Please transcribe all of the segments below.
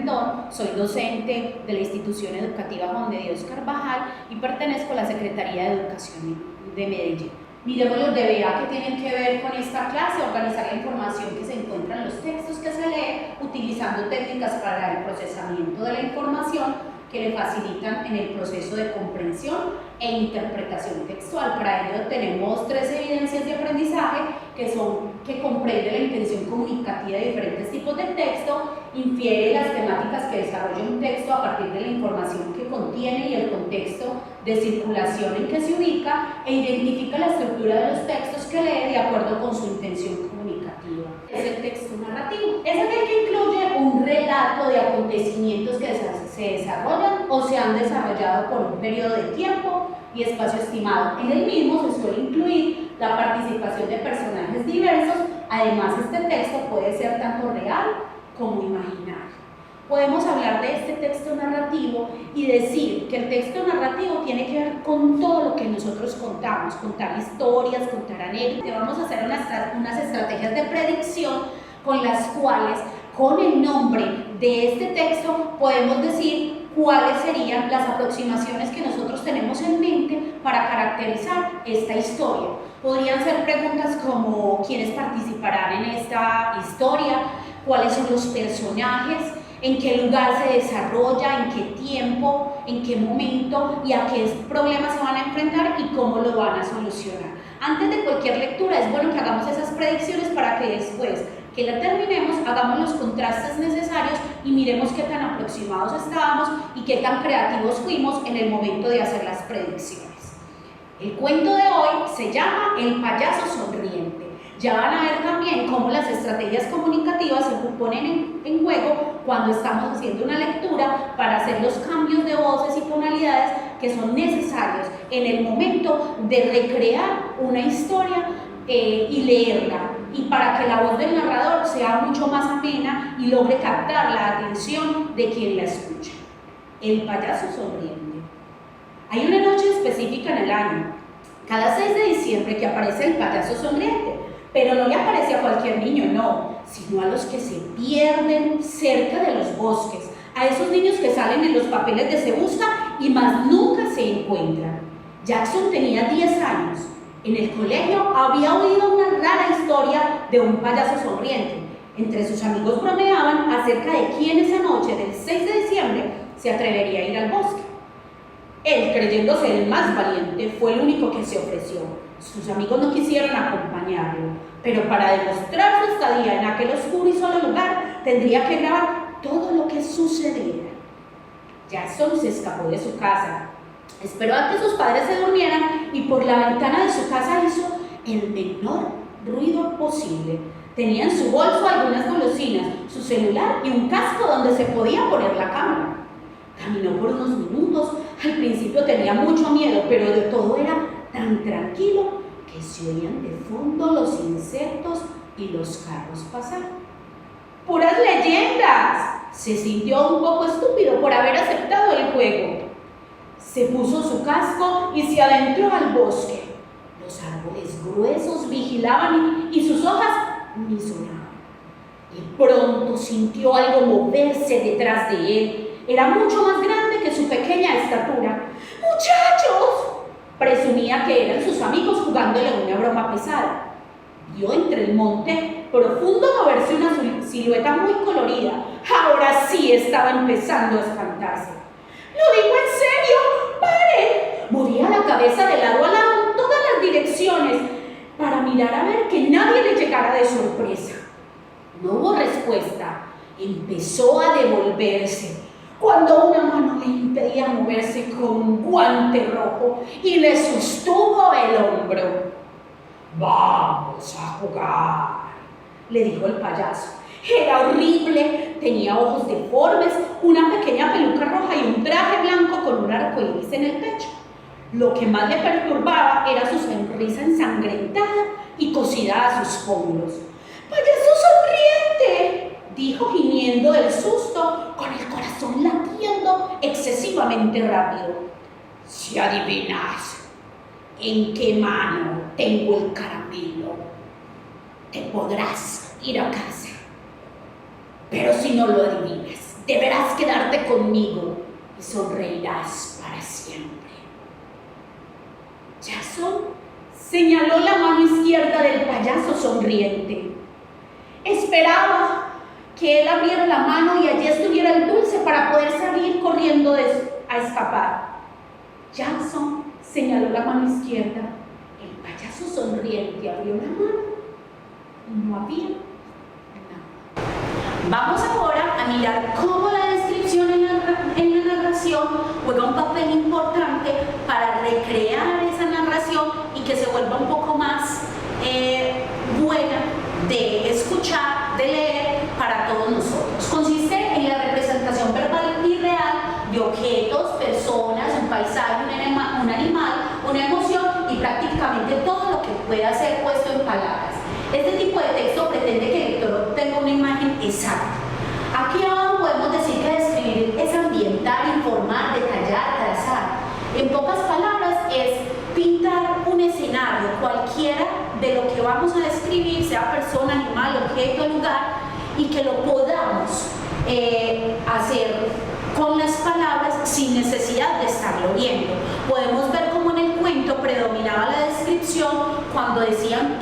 Rendón, soy docente de la institución educativa Juan de Dios Carvajal y pertenezco a la Secretaría de Educación de Medellín. Miremos los DBA que tienen que ver con esta clase: organizar la información que se encuentra en los textos que se leen, utilizando técnicas para el procesamiento de la información que le facilitan en el proceso de comprensión e interpretación textual. Para ello tenemos 3 evidencias de aprendizaje que comprende la intención comunicativa de diferentes tipos de texto, infiere las temáticas que desarrolla un texto a partir de la información que contiene y el contexto de circulación en que se ubica, e identifica la estructura de los textos que lee de acuerdo con su intención comunicativa. Es el texto narrativo. Es aquel que incluye un relato de acontecimientos que se desarrollan o se han desarrollado por un periodo de tiempo y espacio estimado. En el mismo se suele incluir la participación de personajes diversos. Además, este texto puede ser tanto real como imaginario. Podemos hablar de este texto narrativo y decir que el texto narrativo tiene que ver con todo lo que nosotros contamos: contar historias, contar anécdotas. Vamos a hacer unas estrategias de predicción con las cuales, con el nombre de este texto, podemos decir cuáles serían las aproximaciones que nosotros tenemos en mente para caracterizar esta historia. Podrían ser preguntas como: ¿quiénes participarán en esta historia? ¿Cuáles son los personajes? ¿En qué lugar se desarrolla? ¿En qué tiempo? ¿En qué momento? ¿Y a qué problemas se van a enfrentar? ¿Y cómo lo van a solucionar? Antes de cualquier lectura es bueno que hagamos esas predicciones para que después que la terminemos hagamos los contrastes necesarios y miremos qué tan aproximados estábamos y qué tan creativos fuimos en el momento de hacer las predicciones. El cuento de hoy se llama El payaso sonriente. Ya van a ver también cómo las estrategias comunicativas se ponen en juego cuando estamos haciendo una lectura para hacer los cambios de voces y tonalidades que son necesarios en el momento de recrear una historia y leerla, y para que la voz del narrador sea mucho más amena y logre captar la atención de quien la escucha. El payaso sonriente. Hay una noche específica en el año, cada 6 de diciembre, que aparece el payaso sonriente. Pero no le aparece a cualquier niño, no, sino a los que se pierden cerca de los bosques, a esos niños que salen en los papeles de Se Busca y más nunca se encuentran. Jackson tenía 10 años. En el colegio había oído una rara historia de un payaso sonriente. Entre sus amigos bromeaban acerca de quién esa noche del 6 de diciembre se atrevería a ir al bosque. Él, creyéndose el más valiente, fue el único que se ofreció. Sus amigos no quisieron acompañarlo, pero para demostrar su estadía en aquel oscuro y solo lugar, tendría que grabar todo lo que sucediera. Jackson se escapó de su casa, esperó a que sus padres se durmieran y por la ventana de su casa hizo el menor ruido posible. Tenía en su bolso algunas golosinas, su celular y un casco donde se podía poner la cámara. Caminó por unos minutos. Al principio tenía mucho miedo, pero de todo era tan tranquilo que se oían de fondo los insectos y los carros pasar. ¡Puras leyendas! Se sintió un poco estúpido por haber aceptado el juego. Se puso su casco y se adentró al bosque. Los árboles gruesos vigilaban y sus hojas ni sonaban. De pronto sintió algo moverse detrás de él. Era mucho más grande que su pequeña estatura. ¡Muchachos!, presumía que eran sus amigos jugándole una broma pesada. Vio entre el monte profundo moverse una silueta muy colorida. Ahora sí estaba empezando a espantarse. ¡Lo digo en serio! ¡Pare! Movía la cabeza de lado a lado en todas las direcciones para mirar a ver que nadie le llegara de sorpresa. No hubo respuesta. Empezó a devolverse cuando una mano le impedía moverse con un guante rojo y le sostuvo el hombro. «Vamos a jugar», le dijo el payaso. Era horrible, tenía ojos deformes, una pequeña peluca roja y un traje blanco con un arco iris en el pecho. Lo que más le perturbaba era su sonrisa ensangrentada y cosida a sus pómulos. «¡Payaso sonriente!», dijo gimiendo del susto, con el corazón latiendo excesivamente rápido. «Si adivinas en qué mano tengo el caramelo, te podrás ir a casa. Pero si no lo adivinas, deberás quedarte conmigo y sonreirás para siempre. Jackson señaló la mano izquierda del payaso sonriente. Esperaba que él abriera la mano y allí estuviera el dulce para poder salir corriendo a escapar. Jackson señaló la mano izquierda. El payaso sonriente abrió la mano y no había nada. Vamos ahora a mirar cómo la descripción en la narración juega un papel importante para recrear esa narración y que se vuelva un poco más buena de escuchar, de leer para todos nosotros. Consiste en la representación verbal y real de objetos, personas, un paisaje, un animal, una emoción y prácticamente todo lo que pueda ser puesto en palabras. Este tipo de texto pretende que el lector obtenga una imagen exacta. Aquí abajo podemos decir que describir es ambientar, informar, detallar, trazar. En pocas palabras es pintar un escenario cualquiera de lo que vamos a describir, sea persona, animal, objeto, lugar, y que lo podamos hacer con las palabras sin necesidad de estarlo viendo. Podemos ver cómo en el cuento predominaba la descripción cuando decían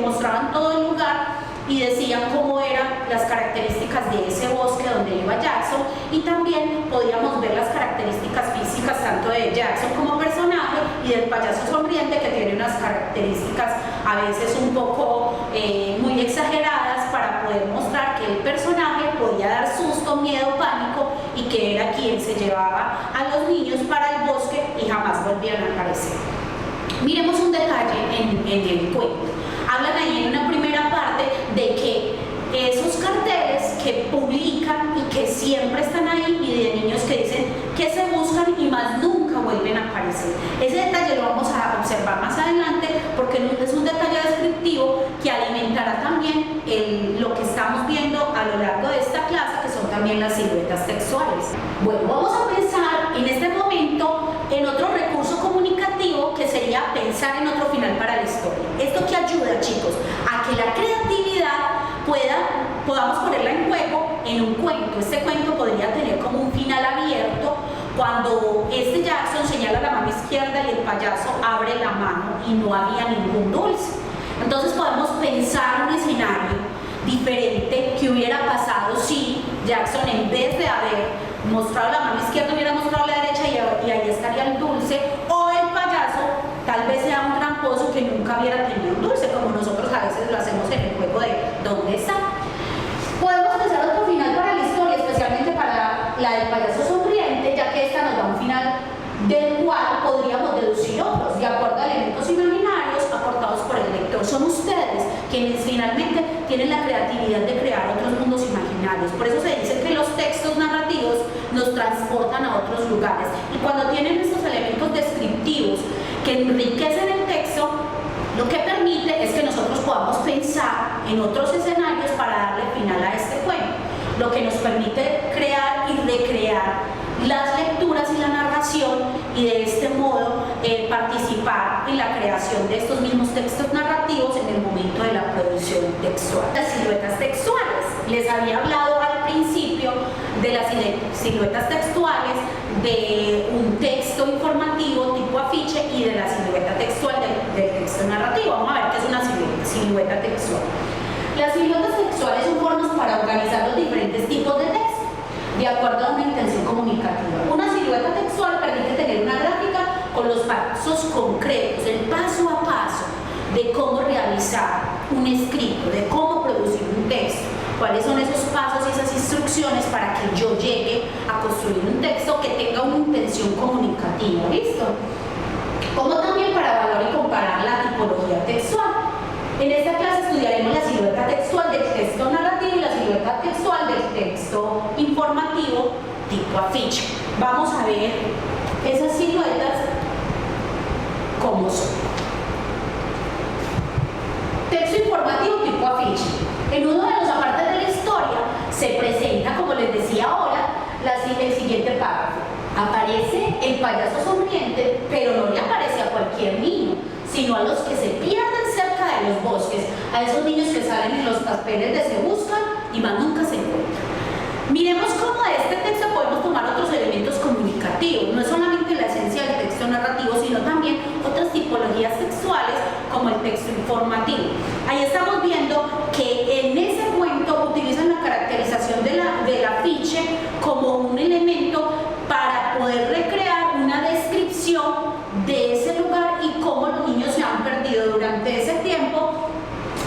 mostraban todo el lugar y decían cómo eran las características de ese bosque donde iba Jackson, y también podíamos ver las características físicas tanto de Jackson como personaje y del payaso sonriente, que tiene unas características a veces un poco muy exageradas para poder mostrar que el personaje podía dar susto, miedo, pánico y que era quien se llevaba a los niños para el bosque y jamás volvían a aparecer. Miremos un detalle en el cuento. Hablan ahí en una primera parte de que esos carteles que publican y que siempre están ahí, y de niños que dicen que se buscan y más nunca vuelven a aparecer. Ese detalle lo vamos a observar más adelante porque es un detalle descriptivo que alimentará también lo que estamos viendo a lo largo de esta clase, que son también las siluetas textuales. Bueno, vamos a pensar en este momento en otro recurso comunicativo que sería pensar en otro final para la historia. Esto que ayuda, chicos, a que la creatividad podamos ponerla en juego en un cuento. Este cuento podría tener como un final abierto cuando Jackson señala la mano izquierda y el payaso abre la mano y no había ningún dulce. Entonces podemos pensar un escenario diferente que hubiera pasado si Jackson, en vez de haber mostrado la mano izquierda, hubiera mostrado la derecha y ahí estaría el dulce, o el payaso tal vez sea un tramposo que nunca hubiera tenido un dulce, como nosotros a veces lo hacemos en el juego de ¿dónde está? Podemos pensar otro final para la historia, especialmente para la del payaso sonriente, ya que esta nos da un final del cual podríamos deducir otros, de acuerdo a elementos imaginarios aportados por el lector. Son ustedes quienes finalmente tienen la creatividad de crear otros mundos imaginarios. Por eso se dice que los textos narrativos nos transportan a otros lugares, y cuando tienen estos elementos descriptivos que enriquecen el texto, lo que permite es que nosotros podamos pensar en otros escenarios para darle final a este cuento, lo que nos permite crear y recrear las lecturas y la narración, y de este modo participar en la creación de estos mismos textos narrativos en el momento de la producción textual. Las siluetas textuales. Les había hablado al principio de las siluetas textuales, de un texto informativo tipo afiche y de la silueta textual del texto narrativo. Vamos a ver qué es una silueta textual. Las siluetas textuales son formas para organizar los diferentes tipos de texto de acuerdo a una intención comunicativa. Una silueta textual permite tener una gráfica con los pasos concretos, el paso a paso de cómo realizar un escrito, de cómo producir un texto, cuáles son esos pasos y esas instrucciones para que yo llegue a construir un texto que tenga una intención comunicativa. ¿Listo? Como también para evaluar y comparar la tipología textual. En esta clase estudiaremos la silueta textual del texto narrativo y la silueta textual del texto informativo tipo afiche. Vamos a ver esas siluetas cómo son. Texto informativo tipo afiche. En uno de los apartes de la historia se presenta, como les decía ahora, el siguiente párrafo. Aparece el payaso sonriente, pero no le aparece a cualquier niño, sino a los que se pierden cerca de los bosques, a esos niños que salen en los papeles de Se Buscan y más nunca se encuentran. Miremos cómo de este texto podemos tomar otros elementos comunicativos, no es solamente la esencia del texto narrativo, sino también otras tipologías textuales como el texto informativo. Ahí estamos viendo que en ese cuento utilizan la caracterización del afiche como un elemento para poder recrear una descripción de ese lugar y cómo los niños se han perdido durante ese tiempo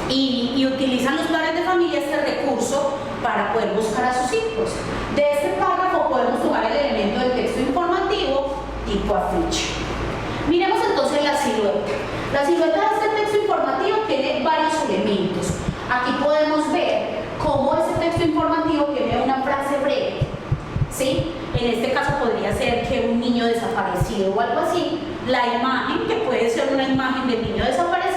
y utilizan los padres de familia este recurso para poder buscar a sus hijos. De este párrafo podemos tomar el elemento del texto informativo tipo afiche. Miremos entonces la silueta. La silueta de este texto informativo tiene varios elementos. Aquí podemos ver cómo ese texto informativo tiene una frase breve, ¿sí? En este caso podría ser que un niño desaparecido o algo así, la imagen, que puede ser una imagen del niño desaparecido,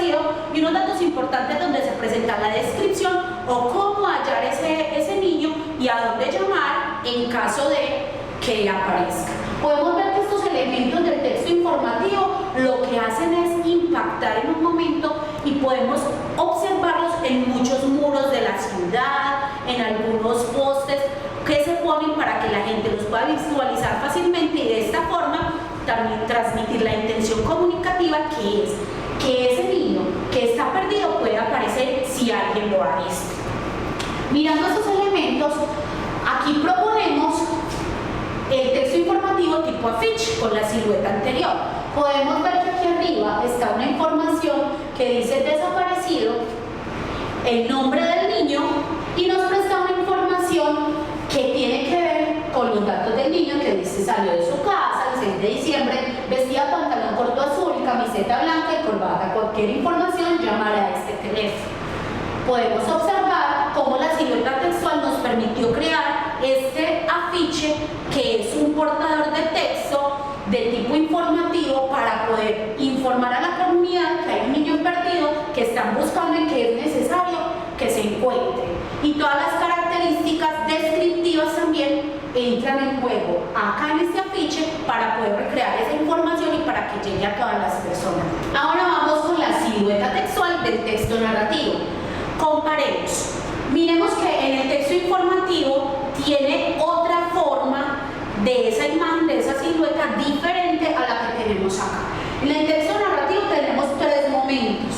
y unos datos importantes donde se presenta la descripción o cómo hallar ese niño y a dónde llamar en caso de que aparezca. Podemos ver que estos elementos del texto informativo lo que hacen es impactar en un momento y podemos observarlos en muchos muros de la ciudad, en algunos postes que se ponen para que la gente los pueda visualizar fácilmente y de esta forma también transmitir la intención comunicativa que es que ese niño que está perdido puede aparecer si alguien lo ha visto. Mirando estos elementos, aquí proponemos el texto informativo tipo afiche con la silueta anterior. Podemos ver que aquí arriba está una información que dice desaparecido, el nombre del niño y nos presta una información que tiene que ver con los datos del niño que dice salió de su casa el 6 de diciembre, vestía pantalón corto azul, camiseta blanca y corbata. Cualquier información llamar a este teléfono. Podemos observar cómo la silueta textual nos permitió crear este afiche que es un portador de texto de tipo informativo para poder informar a la comunidad que hay un niño perdido que están buscando y que es necesario que se encuentre. Y todas las características descriptivas también entran en juego acá en este afiche para poder recrear esa información y para que llegue a todas las personas. Ahora vamos con la silueta textual del texto narrativo. Comparemos. Miremos que en el texto informativo tiene otra forma de esa imagen, de esa silueta diferente a la que tenemos acá. En el texto narrativo tenemos tres momentos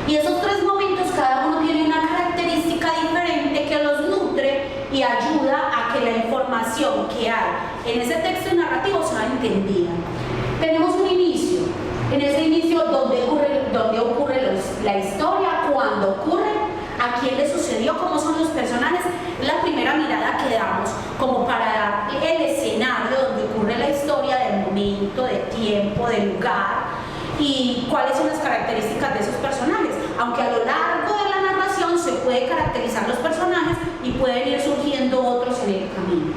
y esos tres momentos cada uno tiene una característica diferente que los nutre y ayuda a que la información que hay en ese texto narrativo sea entendida. Tenemos un inicio. En ese inicio, ¿dónde ocurre la historia? ¿Cuándo ocurre? ¿A quién le sucedió? ¿Cómo son los personajes? La primera mirada que damos como para dar el escenario donde ocurre la historia, del momento, de tiempo, del lugar y cuáles son las características de esos personajes. Aunque a lo largo de la narración se puede caracterizar los personajes y pueden ir surgiendo otros en el camino.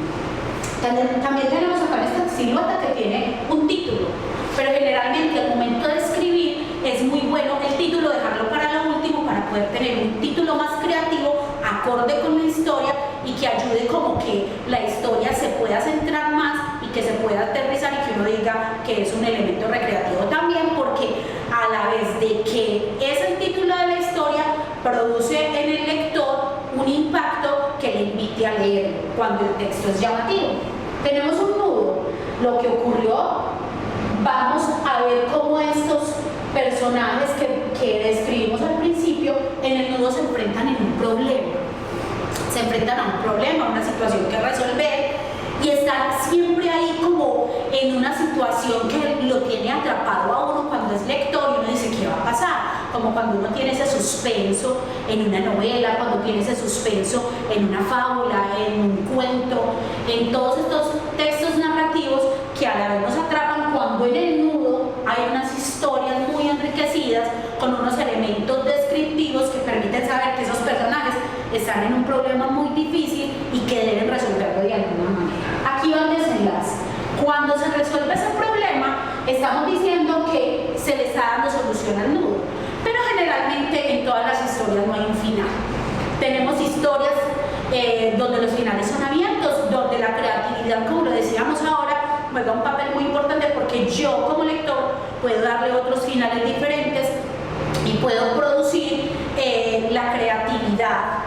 También tenemos acá esta silueta que tiene un título, pero generalmente al momento de escribir es muy bueno el título dejarlo para lo último para poder tener un título más creativo, acorde con la historia y que ayude como que la historia se pueda centrar más y que se pueda aterrizar y que uno diga que es un elemento recreativo también, porque a la vez de que es el título de la historia, produce en el lector un impacto que le invite a leerlo cuando el texto es llamativo. Tenemos un nudo, lo que ocurrió, vamos a ver cómo estos personajes que describimos al principio en el nudo se enfrentan en un problema. Se enfrentan a un problema, a una situación que resolver y están siempre ahí como en una situación que lo tiene atrapado a uno cuando es lector y uno dice ¿qué va a pasar? Como cuando uno tiene ese suspenso en una novela, cuando tiene ese suspenso en una fábula, en un cuento, en todos estos textos narrativos que a la vez nos atrapan cuando en el nudo hay unas historias muy enriquecidas con unos elementos descriptivos que permiten saber que esos personajes están en un problema muy difícil y que deben resolverlo de alguna manera. Aquí va el desenlace. Cuando se resuelve ese problema, estamos diciendo que se le está dando solución al nudo, pero generalmente en todas las historias no hay un final. Tenemos historias donde los finales son abiertos, donde la creatividad, como lo decíamos ahora, juega un papel muy importante porque yo como lector puedo darle otros finales diferentes y puedo producir la creatividad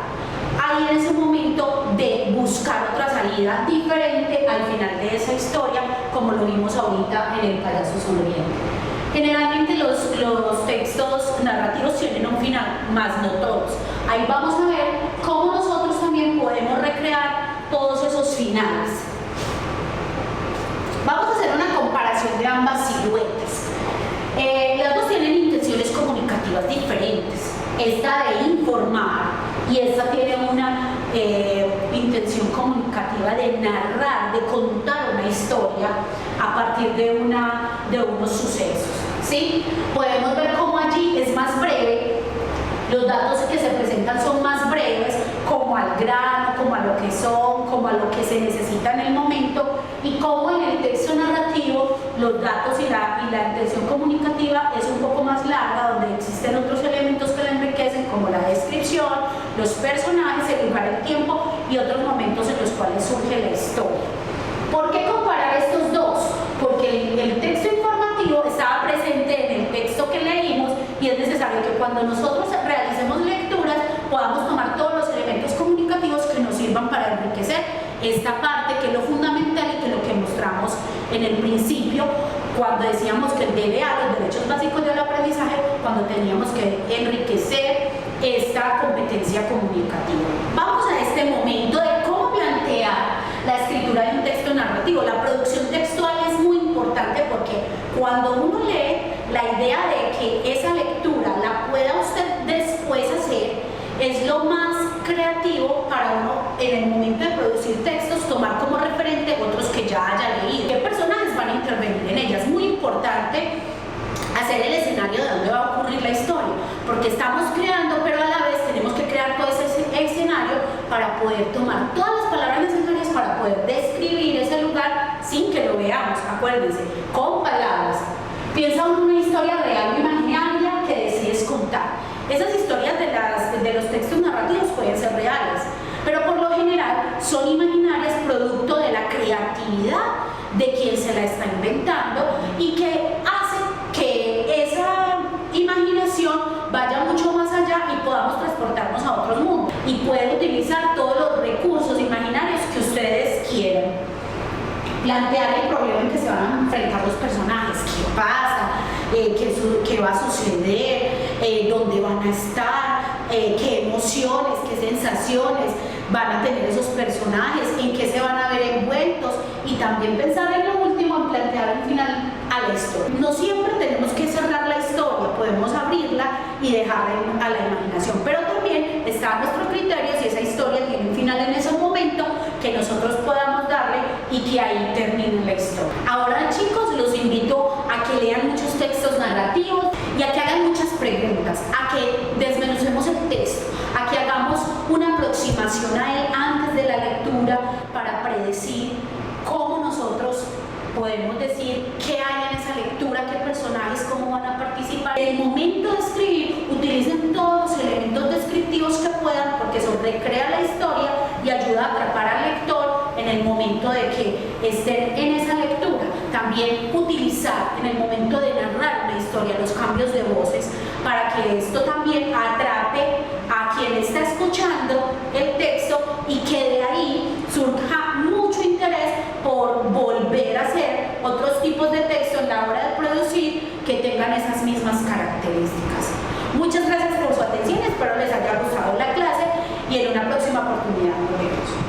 ahí en ese momento de buscar otras salidas salida diferente al final de esa historia, como lo vimos ahorita en El payaso sonriente. Generalmente los textos narrativos tienen un final, más no todos. Ahí vamos a ver cómo nosotros también podemos recrear todos esos finales. Vamos a hacer una comparación de ambas siluetas. Las dos tienen intenciones comunicativas diferentes. Esta de informar y esta tiene una intención comunicativa de narrar, de contar una historia a partir de unos sucesos, ¿sí? Podemos ver cómo allí es más breve, los datos que se presentan son más breves, como al grano, como a lo que son, como a lo que se necesita en el momento, y como en el texto narrativo los datos y la intención comunicativa es un poco más larga, donde existen otros elementos que la enriquecen, como la descripción, los personajes, el lugar, el tiempo y otros momentos en los cuales surge la historia. ¿Por qué comparar estos dos? Porque el texto informativo estaba presente en el texto que leímos y es necesario que cuando nosotros realicemos lecturas podamos tomar todos los elementos comunicativos que nos sirvan para enriquecer esta parte, que es lo fundamental y que es lo que mostramos en el principio cuando decíamos que el DBA, los derechos básicos del aprendizaje, cuando teníamos que enriquecer esta competencia comunicativa. Vamos a este momento de cómo plantear la escritura de un texto narrativo. La producción textual es muy importante porque cuando uno lee, la idea de que esa lectura la pueda usted después hacer es lo más creativo para uno en el momento de producir textos, tomar como referente otros que ya haya leído. ¿Qué personajes van a intervenir en ella? Es muy importante hacer el escenario de dónde va a ocurrir la historia, porque estamos creando, pero a la vez tenemos que crear todo ese escenario para poder tomar todas las palabras necesarias para poder describir ese lugar sin que lo veamos. Acuérdense, con palabras. Piensa en una historia real o imaginaria que decides contar. Esas historias de los textos narrativos pueden ser reales, pero por lo general son imaginarias, producto de la creatividad de quien se la está inventando y que hace que esa imaginación vaya mucho más allá y podamos transportarnos a otros mundos y pueden utilizar todos los recursos imaginarios que ustedes quieran. Plantear el problema en que se van a enfrentar los personajes, qué pasa, qué va a suceder, dónde van a estar, qué emociones, qué sensaciones van a tener esos personajes, en qué se van a ver envueltos, y también pensar en lo último, en plantear un final a la historia. No siempre tenemos que cerrar la historia, podemos abrirla y dejarla a la imaginación, pero también está a nuestro criterio si esa historia tiene un final en ese momento que nosotros podamos darle y que ahí termine la historia. Ahora, chicos, los invito a que lean muchos textos narrativos y a que hagan muchas preguntas, a que desmenucemos el texto, a que hagamos una aproximación a él antes de la lectura para predecir cómo nosotros podemos decir qué hay en esa lectura, qué personajes, cómo van a participar. En el momento de escribir, utilicen todos los elementos descriptivos que puedan, porque eso recrea la historia y ayuda a atrapar al lector en el momento de que estén en esa lectura. También utilizar en el momento de narrar una historia los cambios de voces para que esto también atrape a quien está escuchando el texto y que de ahí surja mucho interés por volver a hacer otros tipos de texto en la hora de producir que tengan esas mismas características. Muchas gracias.